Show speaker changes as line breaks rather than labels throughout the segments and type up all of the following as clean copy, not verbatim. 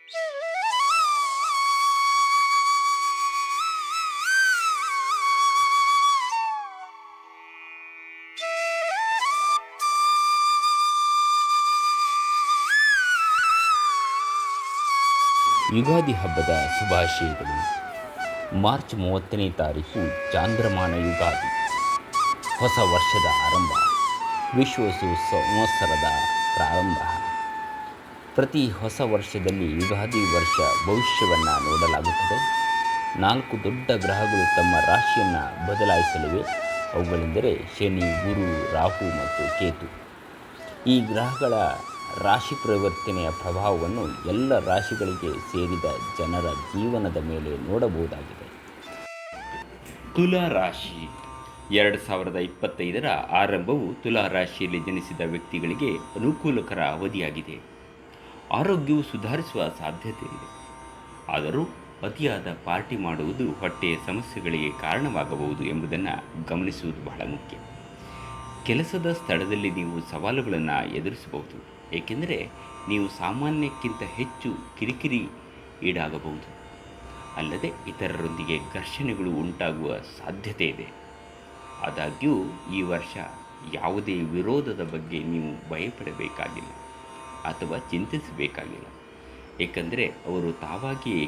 ಯುಗಾದಿ ಹಬ್ಬದ ಶುಭಾಶಯಗಳು. ಮಾರ್ಚ್ 30ನೇ ತಾರೀಕು ಚಾಂದ್ರಮಾನ ಯುಗಾದಿ, ಹೊಸ ವರ್ಷದ ಆರಂಭ, ವಿಶ್ವ ಸಂವತ್ಸರದ ಪ್ರಾರಂಭ. ಪ್ರತಿ ಹೊಸ ವರ್ಷದಲ್ಲಿ ಯುಗಾದಿ ವರ್ಷ ಭವಿಷ್ಯವನ್ನು ನೋಡಲಾಗುತ್ತದೆ. 4 ದೊಡ್ಡ ಗ್ರಹಗಳು ತಮ್ಮ ರಾಶಿಯನ್ನು ಬದಲಾಯಿಸಲಿವೆ. ಅವುಗಳೆಂದರೆ ಶನಿ, ಗುರು, ರಾಹು ಮತ್ತು ಕೇತು. ಈ ಗ್ರಹಗಳ ರಾಶಿ ಪರಿವರ್ತನೆಯ ಪ್ರಭಾವವನ್ನು ಎಲ್ಲ ರಾಶಿಗಳಿಗೆ ಸೇರಿದ ಜನರ ಜೀವನದ ಮೇಲೆ ನೋಡಬಹುದಾಗಿದೆ. ತುಲಾ ರಾಶಿ 2025ರ ಆರಂಭವು ತುಲಾ ರಾಶಿಯಲ್ಲಿ ಜನಿಸಿದ ವ್ಯಕ್ತಿಗಳಿಗೆ ಅನುಕೂಲಕರ ಅವಧಿಯಾಗಿದೆ. ಆರೋಗ್ಯವು ಸುಧಾರಿಸುವ ಸಾಧ್ಯತೆ ಇದೆ. ಆದರೂ ಅತಿಯಾದ ಪಾರ್ಟಿ ಮಾಡುವುದು ಹೊಟ್ಟೆಯ ಸಮಸ್ಯೆಗಳಿಗೆ ಕಾರಣವಾಗಬಹುದು ಎಂಬುದನ್ನು ಗಮನಿಸುವುದು ಬಹಳ ಮುಖ್ಯ. ಕೆಲಸದ ಸ್ಥಳದಲ್ಲಿ ನೀವು ಸವಾಲುಗಳನ್ನು ಎದುರಿಸಬಹುದು, ಏಕೆಂದರೆ ನೀವು ಸಾಮಾನ್ಯಕ್ಕಿಂತ ಹೆಚ್ಚು ಕಿರಿಕಿರಿ ಈಡಾಗಬಹುದು. ಅಲ್ಲದೆ ಇತರರೊಂದಿಗೆ ಘರ್ಷಣೆಗಳು ಉಂಟಾಗುವ ಸಾಧ್ಯತೆ ಇದೆ. ಆದಾಗ್ಯೂ ಈ ವರ್ಷ ಯಾವುದೇ ವಿರೋಧದ ಬಗ್ಗೆ ನೀವು ಭಯಪಡಬೇಕಾಗಿಲ್ಲ ಅಥವಾ ಚಿಂತಿಸಬೇಕಾಗಿಲ್ಲ, ಏಕೆಂದರೆ ಅವರು ತಾವಾಗಿಯೇ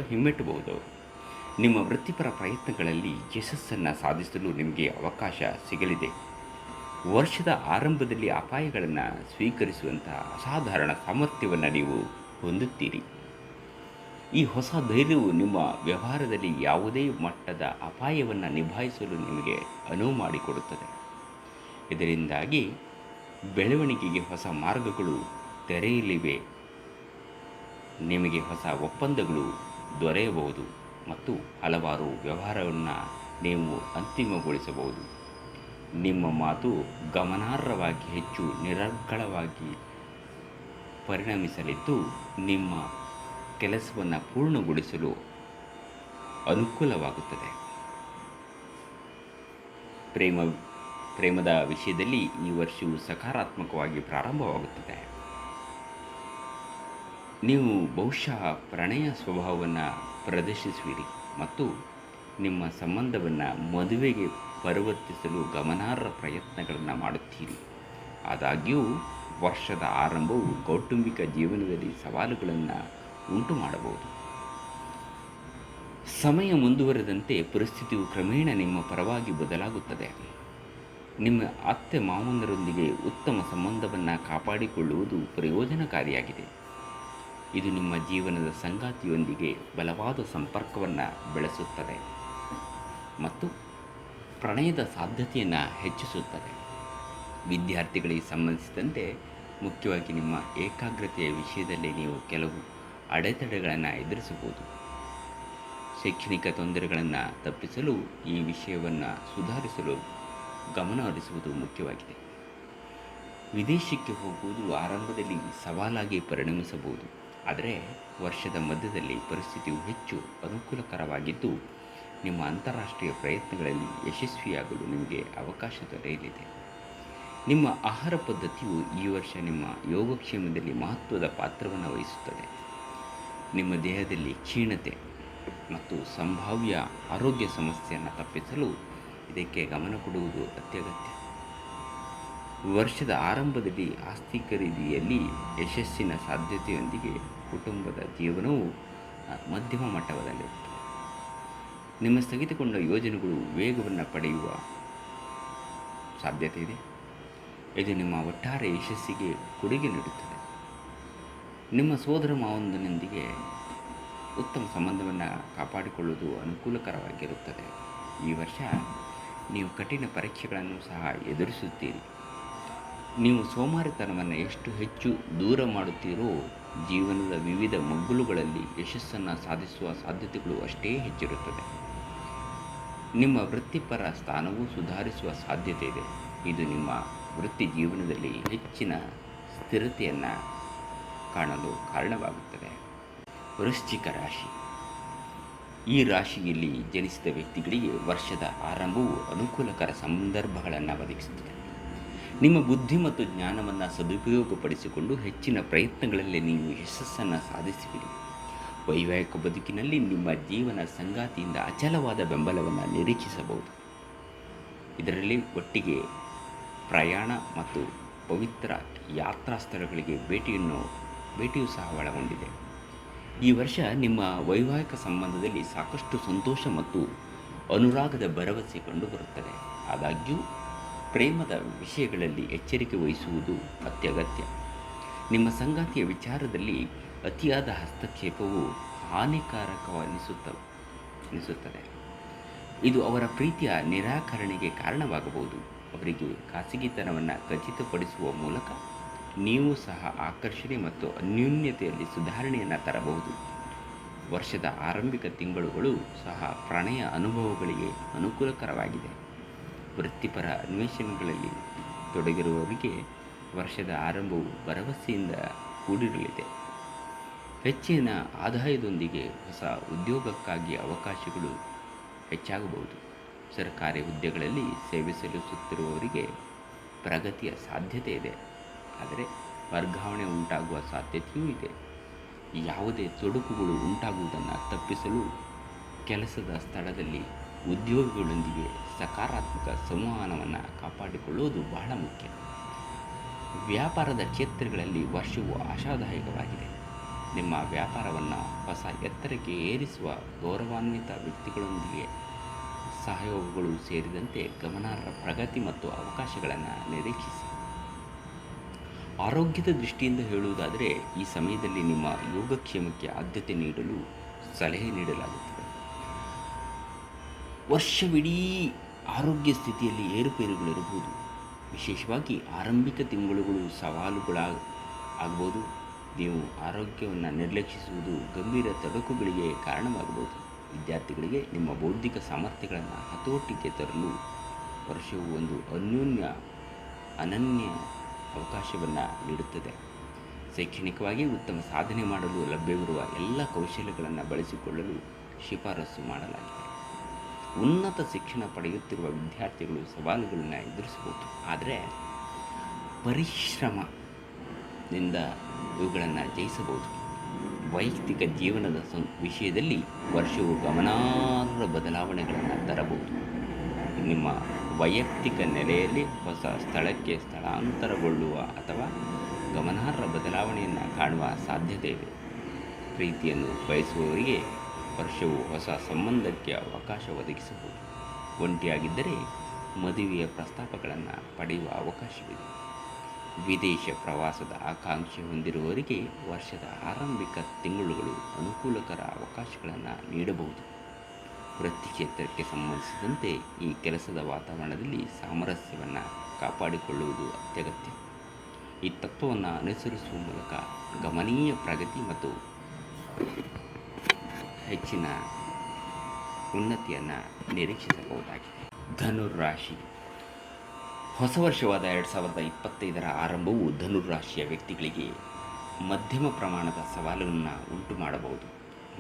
ಹಿಮ್ಮೆಟ್ಟಬಹುದು. ನಿಮ್ಮ ವೃತ್ತಿಪರ ಪ್ರಯತ್ನಗಳಲ್ಲಿ ಯಶಸ್ಸನ್ನು ಸಾಧಿಸಲು ನಿಮಗೆ ಅವಕಾಶ ಸಿಗಲಿದೆ. ವರ್ಷದ ಆರಂಭದಲ್ಲಿ ಅಪಾಯಗಳನ್ನು ಸ್ವೀಕರಿಸುವಂತಹ ಅಸಾಧಾರಣ ಸಾಮರ್ಥ್ಯವನ್ನು ನೀವು ಹೊಂದುತ್ತೀರಿ. ಈ ಹೊಸ ಧೈರ್ಯವು ನಿಮ್ಮ ವ್ಯವಹಾರದಲ್ಲಿ ಯಾವುದೇ ಮಟ್ಟದ ಅಪಾಯವನ್ನು ನಿಭಾಯಿಸಲು ನಿಮಗೆ ಅನುವು ಮಾಡಿಕೊಡುತ್ತದೆ. ಇದರಿಂದಾಗಿ ಬೆಳವಣಿಗೆಗೆ ಹೊಸ ಮಾರ್ಗಗಳು ತೆರೆಯಲಿವೆ. ನಿಮಗೆ ಹೊಸ ಒಪ್ಪಂದಗಳು ದೊರೆಯಬಹುದು ಮತ್ತು ಹಲವಾರು ವ್ಯವಹಾರವನ್ನು ನೀವು ಅಂತಿಮಗೊಳಿಸಬಹುದು. ನಿಮ್ಮ ಮಾತು ಗಮನಾರ್ಹವಾಗಿ ಹೆಚ್ಚು ನಿರರ್ಗಳವಾಗಿ ಪರಿಣಮಿಸಲಿದ್ದು, ನಿಮ್ಮ ಕೆಲಸವನ್ನು ಪೂರ್ಣಗೊಳಿಸಲು ಅನುಕೂಲವಾಗುತ್ತದೆ. ಪ್ರೇಮದ ವಿಷಯದಲ್ಲಿ ಈ ವರ್ಷವು ಸಕಾರಾತ್ಮಕವಾಗಿ ಪ್ರಾರಂಭವಾಗುತ್ತದೆ. ನೀವು ಬಹುಶಃ ಪ್ರಣಯ ಸ್ವಭಾವವನ್ನು ಪ್ರದರ್ಶಿಸುವಿರಿ ಮತ್ತು ನಿಮ್ಮ ಸಂಬಂಧವನ್ನು ಮದುವೆಗೆ ಪರಿವರ್ತಿಸಲು ಗಮನಾರ್ಹ ಪ್ರಯತ್ನಗಳನ್ನು ಮಾಡುತ್ತೀರಿ. ಆದಾಗ್ಯೂ ವರ್ಷದ ಆರಂಭವು ಕೌಟುಂಬಿಕ ಜೀವನದಲ್ಲಿ ಸವಾಲುಗಳನ್ನು ಉಂಟು ಮಾಡಬಹುದು. ಸಮಯ ಮುಂದುವರೆದಂತೆ ಪರಿಸ್ಥಿತಿಯು ಕ್ರಮೇಣ ನಿಮ್ಮ ಪರವಾಗಿ ಬದಲಾಗುತ್ತದೆ. ನಿಮ್ಮ ಅತ್ತೆ ಮಾವನರೊಂದಿಗೆ ಉತ್ತಮ ಸಂಬಂಧವನ್ನು ಕಾಪಾಡಿಕೊಳ್ಳುವುದು ಪ್ರಯೋಜನಕಾರಿಯಾಗಿದೆ. ಇದು ನಿಮ್ಮ ಜೀವನದ ಸಂಗಾತಿಯೊಂದಿಗೆ ಬಲವಾದ ಸಂಪರ್ಕವನ್ನು ಬೆಳೆಸುತ್ತದೆ ಮತ್ತು ಪ್ರಣಯದ ಸಾಧ್ಯತೆಯನ್ನು ಹೆಚ್ಚಿಸುತ್ತದೆ. ವಿದ್ಯಾರ್ಥಿಗಳಿಗೆ ಸಂಬಂಧಿಸಿದಂತೆ ಮುಖ್ಯವಾಗಿ ನಿಮ್ಮ ಏಕಾಗ್ರತೆಯ ವಿಷಯದಲ್ಲಿ ನೀವು ಕೆಲವು ಅಡೆತಡೆಗಳನ್ನು ಎದುರಿಸಬಹುದು. ಶೈಕ್ಷಣಿಕ ತೊಂದರೆಗಳನ್ನು ತಪ್ಪಿಸಲು ಈ ವಿಷಯವನ್ನು ಸುಧಾರಿಸಲು ಗಮನ ಹರಿಸುವುದು ಮುಖ್ಯವಾಗಿದೆ. ವಿದೇಶಕ್ಕೆ ಹೋಗುವುದು ಆರಂಭದಲ್ಲಿ ಸವಾಲಾಗಿ ಪರಿಣಮಿಸಬಹುದು, ಆದರೆ ವರ್ಷದ ಮಧ್ಯದಲ್ಲಿ ಪರಿಸ್ಥಿತಿಯು ಹೆಚ್ಚು ಅನುಕೂಲಕರವಾಗಿದ್ದು, ನಿಮ್ಮ ಅಂತಾರಾಷ್ಟ್ರೀಯ ಪ್ರಯತ್ನಗಳಲ್ಲಿ ಯಶಸ್ವಿಯಾಗಲು ನಿಮಗೆ ಅವಕಾಶ ದೊರೆಯಲಿದೆ. ನಿಮ್ಮ ಆಹಾರ ಪದ್ಧತಿಯು ಈ ವರ್ಷ ನಿಮ್ಮ ಯೋಗಕ್ಷೇಮದಲ್ಲಿ ಮಹತ್ವದ ಪಾತ್ರವನ್ನು ವಹಿಸುತ್ತದೆ. ನಿಮ್ಮ ದೇಹದಲ್ಲಿ ಕ್ಷೀಣತೆ ಮತ್ತು ಸಂಭಾವ್ಯ ಆರೋಗ್ಯ ಸಮಸ್ಯೆಯನ್ನು ತಪ್ಪಿಸಲು ಇದಕ್ಕೆ ಗಮನ ಕೊಡುವುದು ಅತ್ಯಗತ್ಯ. ವರ್ಷದ ಆರಂಭದಲ್ಲಿ ಆಸ್ತಿ ಖರೀದಿಯಲ್ಲಿ ಯಶಸ್ಸಿನ ಸಾಧ್ಯತೆಯೊಂದಿಗೆ ಕುಟುಂಬದ ಜೀವನವು ಮಧ್ಯಮ ಮಟ್ಟದಲ್ಲಿರುತ್ತದೆ. ನಿಮ್ಮ ಸ್ಥಗಿತಗೊಂಡ ಯೋಜನೆಗಳು ವೇಗವನ್ನು ಪಡೆಯುವ ಸಾಧ್ಯತೆ ಇದೆ. ಇದು ನಿಮ್ಮ ಒಟ್ಟಾರೆ ಯಶಸ್ಸಿಗೆ ಕೊಡುಗೆ ನೀಡುತ್ತದೆ. ನಿಮ್ಮ ಸೋದರ ಮಾವನೊಂದಿಗೆ ಉತ್ತಮ ಸಂಬಂಧವನ್ನು ಕಾಪಾಡಿಕೊಳ್ಳುವುದು ಅನುಕೂಲಕರವಾಗಿರುತ್ತದೆ. ಈ ವರ್ಷ ನೀವು ಕಠಿಣ ಪರೀಕ್ಷೆಗಳನ್ನು ಸಹ ಎದುರಿಸುತ್ತೀರಿ. ನೀವು ಸೋಮಾರಿತನವನ್ನು ಎಷ್ಟು ಹೆಚ್ಚು ದೂರ ಮಾಡುತ್ತೀರೋ, ಜೀವನದ ವಿವಿಧ ಮಗ್ಗುಲುಗಳಲ್ಲಿ ಯಶಸ್ಸನ್ನು ಸಾಧಿಸುವ ಸಾಧ್ಯತೆಗಳು ಅಷ್ಟೇ ಹೆಚ್ಚಿರುತ್ತದೆ. ನಿಮ್ಮ ವೃತ್ತಿಪರ ಸ್ಥಾನವೂ ಸುಧಾರಿಸುವ ಸಾಧ್ಯತೆ ಇದೆ. ಇದು ನಿಮ್ಮ ವೃತ್ತಿ ಜೀವನದಲ್ಲಿ ಹೆಚ್ಚಿನ ಸ್ಥಿರತೆಯನ್ನು ಕಾಣಲು ಕಾರಣವಾಗುತ್ತದೆ. ವೃಶ್ಚಿಕ ರಾಶಿ. ಈ ರಾಶಿಯಲ್ಲಿ ಜನಿಸಿದ ವ್ಯಕ್ತಿಗಳಿಗೆ ವರ್ಷದ ಆರಂಭವು ಅನುಕೂಲಕರ ಸಂದರ್ಭಗಳನ್ನು ಒದಗಿಸುತ್ತದೆ. ನಿಮ್ಮ ಬುದ್ಧಿ ಮತ್ತು ಜ್ಞಾನವನ್ನು ಸದುಪಯೋಗಪಡಿಸಿಕೊಂಡು ಹೆಚ್ಚಿನ ಪ್ರಯತ್ನಗಳಲ್ಲಿ ನೀವು ಯಶಸ್ಸನ್ನು ಸಾಧಿಸುವಿರಿ. ವೈವಾಹಿಕ ಬದುಕಿನಲ್ಲಿ ನಿಮ್ಮ ಜೀವನ ಸಂಗಾತಿಯಿಂದ ಅಚಲವಾದ ಬೆಂಬಲವನ್ನು ನಿರೀಕ್ಷಿಸಬಹುದು. ಇದರಲ್ಲಿ ಒಟ್ಟಿಗೆ ಪ್ರಯಾಣ ಮತ್ತು ಪವಿತ್ರ ಯಾತ್ರಾ ಸ್ಥಳಗಳಿಗೆ ಭೇಟಿಯೂ ಸಹ ಒಳಗೊಂಡಿದೆ. ಈ ವರ್ಷ ನಿಮ್ಮ ವೈವಾಹಿಕ ಸಂಬಂಧದಲ್ಲಿ ಸಾಕಷ್ಟು ಸಂತೋಷ ಮತ್ತು ಅನುರಾಗದ ಭರವಸೆ ಕಂಡುಬರುತ್ತದೆ. ಆದಾಗ್ಯೂ ಪ್ರೇಮದ ವಿಷಯಗಳಲ್ಲಿ ಎಚ್ಚರಿಕೆ ವಹಿಸುವುದು ಅತ್ಯಗತ್ಯ. ನಿಮ್ಮ ಸಂಗಾತಿಯ ವಿಚಾರದಲ್ಲಿ ಅತಿಯಾದ ಹಸ್ತಕ್ಷೇಪವು ಹಾನಿಕಾರಕವೆನಿಸುತ್ತದೆ. ಇದು ಅವರ ಪ್ರೀತಿಯ ನಿರಾಕರಣೆಗೆ ಕಾರಣವಾಗಬಹುದು. ಅವರಿಗೆ ಖಾಸಗಿತನವನ್ನು ಖಚಿತಪಡಿಸುವ ಮೂಲಕ ನೀವು ಸಹ ಆಕರ್ಷಣೆ ಮತ್ತು ಅನ್ಯೋನ್ಯತೆಯಲ್ಲಿ ಸುಧಾರಣೆಯನ್ನು ತರಬಹುದು. ವರ್ಷದ ಆರಂಭಿಕ ತಿಂಗಳುಗಳು ಸಹ ಪ್ರಣಯ ಅನುಭವಗಳಿಗೆ ಅನುಕೂಲಕರವಾಗಿದೆ. ವೃತ್ತಿಪರ ಅನ್ವೇಷಣೆಗಳಲ್ಲಿ ತೊಡಗಿರುವವರಿಗೆ ವರ್ಷದ ಆರಂಭವು ಭರವಸೆಯಿಂದ ಕೂಡಿರಲಿದೆ. ಹೆಚ್ಚಿನ ಆದಾಯದೊಂದಿಗೆ ಹೊಸ ಉದ್ಯೋಗಕ್ಕಾಗಿ ಅವಕಾಶಗಳು ಹೆಚ್ಚಾಗಬಹುದು. ಸರ್ಕಾರಿ ಹುದ್ದೆಗಳಲ್ಲಿ ಸೇವೆ ಸಲ್ಲಿಸುತ್ತಿರುವವರಿಗೆ ಪ್ರಗತಿಯ ಸಾಧ್ಯತೆ ಇದೆ, ಆದರೆ ವರ್ಗಾವಣೆ ಉಂಟಾಗುವ ಸಾಧ್ಯತೆಯೂ ಇದೆ. ಯಾವುದೇ ತೊಡಕುಗಳು ಉಂಟಾಗುವುದನ್ನು ತಪ್ಪಿಸಲು ಕೆಲಸದ ಸ್ಥಳದಲ್ಲಿ ಉದ್ಯೋಗಿಗಳೊಂದಿಗೆ ಸಕಾರಾತ್ಮಕ ಸಂವಹನವನ್ನು ಕಾಪಾಡಿಕೊಳ್ಳುವುದು ಬಹಳ ಮುಖ್ಯ. ವ್ಯಾಪಾರದ ಕ್ಷೇತ್ರಗಳಲ್ಲಿ ವರ್ಷವು ಆಶಾದಾಯಕವಾಗಿದೆ. ನಿಮ್ಮ ವ್ಯಾಪಾರವನ್ನು ಹೊಸ ಎತ್ತರಕ್ಕೆ ಏರಿಸುವ ಗೌರವಾನ್ವಿತ ವ್ಯಕ್ತಿಗಳೊಂದಿಗೆ ಸಹಯೋಗಗಳು ಸೇರಿದಂತೆ ಗಮನಾರ್ಹ ಪ್ರಗತಿ ಮತ್ತು ಅವಕಾಶಗಳನ್ನು ನಿರೀಕ್ಷಿಸಿ. ಆರೋಗ್ಯದ ದೃಷ್ಟಿಯಿಂದ ಹೇಳುವುದಾದರೆ, ಈ ಸಮಯದಲ್ಲಿ ನಿಮ್ಮ ಯೋಗಕ್ಷೇಮಕ್ಕೆ ಆದ್ಯತೆ ನೀಡಲು ಸಲಹೆ ನೀಡಲಾಗುತ್ತದೆ. ವರ್ಷವಿಡೀ ಆರೋಗ್ಯ ಸ್ಥಿತಿಯಲ್ಲಿ ಏರುಪೇರುಗಳಿರಬಹುದು. ವಿಶೇಷವಾಗಿ ಆರಂಭಿಕ ತಿಂಗಳುಗಳು ಸವಾಲುಗಳಾಗಬಹುದು. ನೀವು ಆರೋಗ್ಯವನ್ನು ನಿರ್ಲಕ್ಷಿಸುವುದು ಗಂಭೀರ ತೊಡಕುಗಳಿಗೆ ಕಾರಣವಾಗಬಹುದು. ವಿದ್ಯಾರ್ಥಿಗಳಿಗೆ ನಿಮ್ಮ ಬೌದ್ಧಿಕ ಸಾಮರ್ಥ್ಯಗಳನ್ನು ಹತೋಟಿಗೆ ತರಲು ವರ್ಷವು ಒಂದು ಅನನ್ಯ ಅವಕಾಶವನ್ನು ನೀಡುತ್ತದೆ. ಶೈಕ್ಷಣಿಕವಾಗಿ ಉತ್ತಮ ಸಾಧನೆ ಮಾಡಲು ಲಭ್ಯವಿರುವ ಎಲ್ಲ ಕೌಶಲ್ಯಗಳನ್ನು ಬಳಸಿಕೊಳ್ಳಲು ಶಿಫಾರಸು ಮಾಡಲಾಗಿದೆ. ಉನ್ನತ ಶಿಕ್ಷಣ ಪಡೆಯುತ್ತಿರುವ ವಿದ್ಯಾರ್ಥಿಗಳು ಸವಾಲುಗಳನ್ನು ಎದುರಿಸಬಹುದು, ಆದರೆ ಪರಿಶ್ರಮದಿಂದ ಇವುಗಳನ್ನು ಜಯಿಸಬಹುದು. ವೈಯಕ್ತಿಕ ಜೀವನದ ವಿಷಯದಲ್ಲಿ ವರ್ಷವು ಗಮನಾರ್ಹ ಬದಲಾವಣೆಗಳನ್ನು ತರಬಹುದು. ನಿಮ್ಮ ವೈಯಕ್ತಿಕ ನೆಲೆಯಲ್ಲಿ ಹೊಸ ಸ್ಥಳಕ್ಕೆ ಸ್ಥಳಾಂತರಗೊಳ್ಳುವ ಅಥವಾ ಗಮನಾರ್ಹ ಬದಲಾವಣೆಯನ್ನು ಕಾಣುವ ಸಾಧ್ಯತೆ ಇದೆ. ಪ್ರೀತಿಯನ್ನು ಬಯಸುವವರಿಗೆ ವರ್ಷವು ಹೊಸ ಸಂಬಂಧಕ್ಕೆ ಅವಕಾಶ ಒದಗಿಸಬಹುದು. ಒಂಟಿಯಾಗಿದ್ದರೆ ಮದುವೆಯ ಪ್ರಸ್ತಾಪಗಳನ್ನು ಪಡೆಯುವ ಅವಕಾಶವಿದೆ. ವಿದೇಶ ಪ್ರವಾಸದ ಆಕಾಂಕ್ಷೆ ಹೊಂದಿರುವವರಿಗೆ ವರ್ಷದ ಆರಂಭಿಕ ತಿಂಗಳುಗಳು ಅನುಕೂಲಕರ ಅವಕಾಶಗಳನ್ನು ನೀಡಬಹುದು. ವೃತ್ತಿ ಕ್ಷೇತ್ರಕ್ಕೆ ಸಂಬಂಧಿಸಿದಂತೆ ಈ ಕೆಲಸದ ವಾತಾವರಣದಲ್ಲಿ ಸಾಮರಸ್ಯವನ್ನು ಕಾಪಾಡಿಕೊಳ್ಳುವುದು ಅತ್ಯಗತ್ಯ. ಈ ತತ್ವವನ್ನು ಅನುಸರಿಸುವ ಮೂಲಕ ಗಮನೀಯ ಪ್ರಗತಿ ಮತ್ತು ಹೆಚ್ಚಿನ ಉನ್ನತಿಯನ್ನು ನಿರೀಕ್ಷಿಸಬಹುದಾಗಿದೆ. ಧನುರಾಶಿ. ಹೊಸ ವರ್ಷವಾದ 2025ರ ಆರಂಭವು ಧನುರಾಶಿಯ ವ್ಯಕ್ತಿಗಳಿಗೆ ಮಧ್ಯಮ ಪ್ರಮಾಣದ ಸವಾಲನ್ನು ಉಂಟು ಮಾಡಬಹುದು.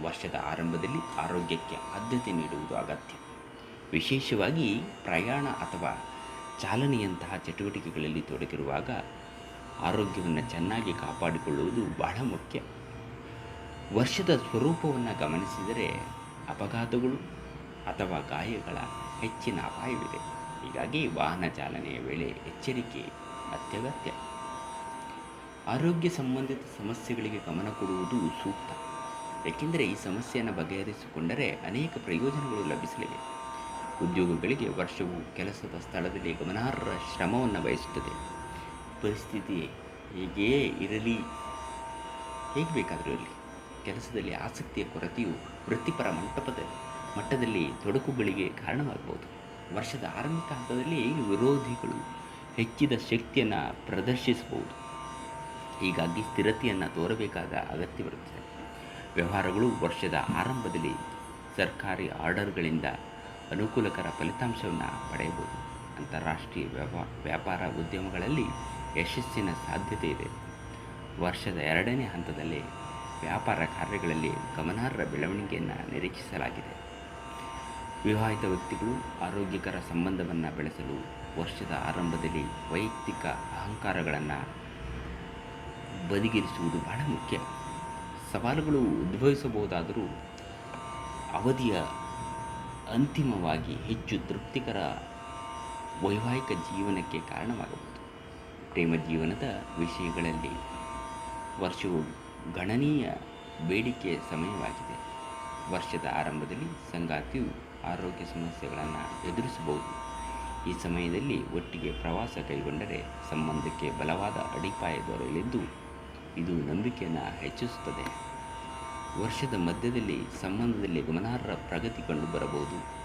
ವರ್ಷದ ಆರಂಭದಲ್ಲಿ ಆರೋಗ್ಯಕ್ಕೆ ಆದ್ಯತೆ ನೀಡುವುದು ಅಗತ್ಯ. ವಿಶೇಷವಾಗಿ ಪ್ರಯಾಣ ಅಥವಾ ಚಾಲನೆಯಂತಹ ಚಟುವಟಿಕೆಗಳಲ್ಲಿ ತೊಡಗಿರುವಾಗ ಆರೋಗ್ಯವನ್ನು ಚೆನ್ನಾಗಿ ಕಾಪಾಡಿಕೊಳ್ಳುವುದು ಬಹಳ ಮುಖ್ಯ. ವರ್ಷದ ಸ್ವರೂಪವನ್ನು ಗಮನಿಸಿದರೆ ಅಪಘಾತಗಳು ಅಥವಾ ಗಾಯಗಳ ಹೆಚ್ಚಿನ ಅಪಾಯವಿದೆ. ಹೀಗಾಗಿ ವಾಹನ ಚಾಲನೆಯ ವೇಳೆ ಎಚ್ಚರಿಕೆ ಅತ್ಯಗತ್ಯ. ಆರೋಗ್ಯ ಸಂಬಂಧಿತ ಸಮಸ್ಯೆಗಳಿಗೆ ಗಮನ ಕೊಡುವುದು ಸೂಕ್ತ, ಏಕೆಂದರೆ ಈ ಸಮಸ್ಯೆಯನ್ನು ಬಗೆಹರಿಸಿಕೊಂಡರೆ ಅನೇಕ ಪ್ರಯೋಜನಗಳು ಲಭಿಸಲಿವೆ. ಉದ್ಯೋಗಗಳಿಗೆ ವರ್ಷವು ಕೆಲಸದ ಸ್ಥಳದಲ್ಲಿ ಗಮನಾರ್ಹ ಶ್ರಮವನ್ನು ಬಯಸುತ್ತದೆ. ಪರಿಸ್ಥಿತಿ ಹೇಗೆ ಬೇಕಾದರೂ ಇರಲಿ, ಕೆಲಸದಲ್ಲಿ ಆಸಕ್ತಿಯ ಕೊರತೆಯು ವೃತ್ತಿಪರ ಮಟ್ಟದಲ್ಲಿ ತೊಡಕುಗಳಿಗೆ ಕಾರಣವಾಗಬಹುದು. ವರ್ಷದ ಆರಂಭಿಕ ಹಂತದಲ್ಲಿ ವಿರೋಧಿಗಳು ಹೆಚ್ಚಿದ ಶಕ್ತಿಯನ್ನು ಪ್ರದರ್ಶಿಸಬಹುದು. ಹೀಗಾಗಿ ಸ್ಥಿರತೆಯನ್ನು ತೋರಬೇಕಾದ ಅಗತ್ಯವಿರುತ್ತದೆ. ವ್ಯವಹಾರಗಳು ವರ್ಷದ ಆರಂಭದಲ್ಲಿ ಸರ್ಕಾರಿ ಆರ್ಡರ್ಗಳಿಂದ ಅನುಕೂಲಕರ ಫಲಿತಾಂಶವನ್ನು ಪಡೆಯಬಹುದು. ಅಂತಾರಾಷ್ಟ್ರೀಯ ವ್ಯಾಪಾರ ಉದ್ಯಮಗಳಲ್ಲಿ ಯಶಸ್ಸಿನ ಸಾಧ್ಯತೆ ಇದೆ. ವರ್ಷದ ಎರಡನೇ ಹಂತದಲ್ಲಿ ವ್ಯಾಪಾರ ಕಾರ್ಯಗಳಲ್ಲಿ ಗಮನಾರ್ಹ ಬೆಳವಣಿಗೆಯನ್ನು ನಿರೀಕ್ಷಿಸಲಾಗಿದೆ. ವಿವಾಹಿತ ವ್ಯಕ್ತಿಗಳು ಆರೋಗ್ಯಕರ ಸಂಬಂಧವನ್ನು ಬೆಳೆಸಲು ವರ್ಷದ ಆರಂಭದಲ್ಲಿ ವೈಯಕ್ತಿಕ ಅಹಂಕಾರಗಳನ್ನು ಬದಿಗಿರಿಸುವುದು ಬಹಳ ಮುಖ್ಯ. ಸವಾಲುಗಳು ಉದ್ಭವಿಸಬಹುದಾದರೂ ಅವಧಿಯ ಅಂತಿಮವಾಗಿ ಹೆಚ್ಚು ತೃಪ್ತಿಕರ ವೈವಾಹಿಕ ಜೀವನಕ್ಕೆ ಕಾರಣವಾಗಬಹುದು. ಪ್ರೇಮ ಜೀವನದ ವಿಷಯಗಳಲ್ಲಿ ವರ್ಷವು ಗಣನೀಯ ಬೇಡಿಕೆಯ ಸಮಯವಾಗಿದೆ. ವರ್ಷದ ಆರಂಭದಲ್ಲಿ ಸಂಗಾತಿಯು ಆರೋಗ್ಯ ಸಮಸ್ಯೆಗಳನ್ನು ಎದುರಿಸಬಹುದು. ಈ ಸಮಯದಲ್ಲಿ ಒಟ್ಟಿಗೆ ಪ್ರವಾಸ ಕೈಗೊಂಡರೆ ಸಂಬಂಧಕ್ಕೆ ಬಲವಾದ ಅಡಿಪಾಯ ದೊರೆಯಲಿದ್ದು ಇದು ನಂಬಿಕೆಯನ್ನು ಹೆಚ್ಚಿಸುತ್ತದೆ. ವರ್ಷದ ಮಧ್ಯದಲ್ಲಿ ಸಂಬಂಧದಲ್ಲಿ ಗಮನಾರ್ಹ ಪ್ರಗತಿ ಕಂಡುಬರಬಹುದು.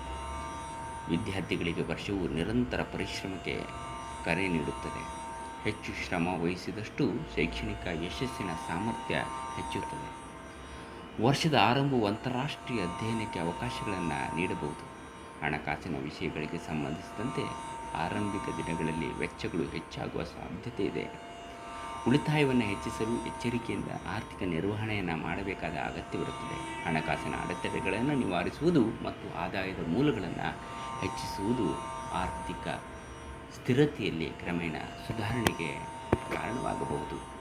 ವಿದ್ಯಾರ್ಥಿಗಳಿಗೆ ವರ್ಷವು ನಿರಂತರ ಪರಿಶ್ರಮಕ್ಕೆ ಕರೆ ನೀಡುತ್ತದೆ. ಹೆಚ್ಚು ಶ್ರಮ ವಹಿಸಿದಷ್ಟು ಶೈಕ್ಷಣಿಕ ಯಶಸ್ಸಿನ ಸಾಮರ್ಥ್ಯ ಹೆಚ್ಚುತ್ತದೆ. ವರ್ಷದ ಆರಂಭವು ಅಂತಾರಾಷ್ಟ್ರೀಯ ಅಧ್ಯಯನಕ್ಕೆ ಅವಕಾಶಗಳನ್ನು ನೀಡಬಹುದು. ಹಣಕಾಸಿನ ವಿಷಯಗಳಿಗೆ ಸಂಬಂಧಿಸಿದಂತೆ ಆರಂಭಿಕ ದಿನಗಳಲ್ಲಿ ವೆಚ್ಚಗಳು ಹೆಚ್ಚಾಗುವ ಸಾಧ್ಯತೆ ಇದೆ. ಉಳಿತಾಯವನ್ನು ಹೆಚ್ಚಿಸಲು ಎಚ್ಚರಿಕೆಯಿಂದ ಆರ್ಥಿಕ ನಿರ್ವಹಣೆಯನ್ನು ಮಾಡಬೇಕಾದ ಅಗತ್ಯವಿರುತ್ತದೆ. ಹಣಕಾಸಿನ ಅಡೆತಡೆಗಳನ್ನು ನಿವಾರಿಸುವುದು ಮತ್ತು ಆದಾಯದ ಮೂಲಗಳನ್ನು ಹೆಚ್ಚಿಸುವುದು ಆರ್ಥಿಕ ಸ್ಥಿರತೆಯಲ್ಲಿ ಕ್ರಮೇಣ ಸುಧಾರಣೆಗೆ ಕಾರಣವಾಗಬಹುದು.